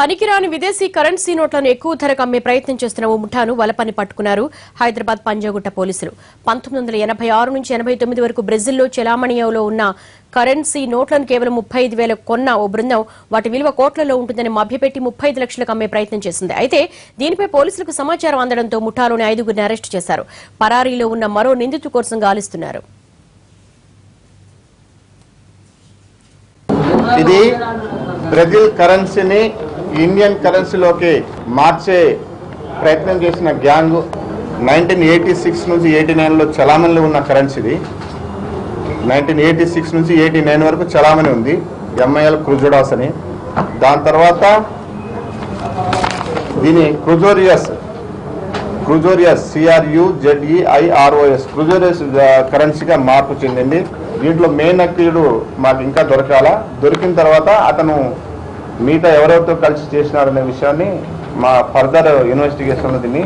పనికిరాని విదేశీ కరెన్సీ నోట్లను ఎక్కువ ధరకు అమ్మే ప్రయత్నం చేస్తున్న ఓ ముఠాను వలపని పట్టుకున్నారు హైదరాబాద్ పంజాగుట్ట పోలీసులు. 1986 నుంచి 89 వరకు బ్రెజిల్లో చెలామణిలో ఉన్న కరెన్సీ నోట్లను కేవలం 35,000 కొన్న ఓ బృందం వాటి విలువ కోట్లలో ఉంటుందని మభ్యపెట్టి 35 లక్షలకు అమ్మే ప్రయత్నం చేసింది. అయితే దీనిపై పోలీసులకు సమాచారం అందడంతో ముఠాలోని 5గురిని అరెస్టు చేశారు. పరారీలో ఉన్న మరో నిందితు కోసం గాలిస్తున్నారు. ఇది బ్రెజిల్ కరెన్సీని ఇండియన్ కరెన్సీలోకి మార్చే ప్రయత్నం చేసిన గ్యాంగ్ 1986 నుంచి 89లో చలామణిలో ఉన్న కరెన్సీది. 1986 నుంచి 89 వరకు చలామణి ఉంది, ఎంఐఎల్ క్రూజోడాస్ అని. దాని తర్వాత దీని క్రూజోరియస్ CRUZEIROS క్రూజోరియస్ కరెన్సీగా మార్పు చెందింది. దీంట్లో మెయిన్ అక్యూడ్ మాకు ఇంకా దొరికిన తర్వాత అతను మిగతా ఎవరెవరితో కలిసి చేసినారనే విషయాన్ని మా ఫర్దర్ ఇన్వెస్టిగేషన్లో దీన్ని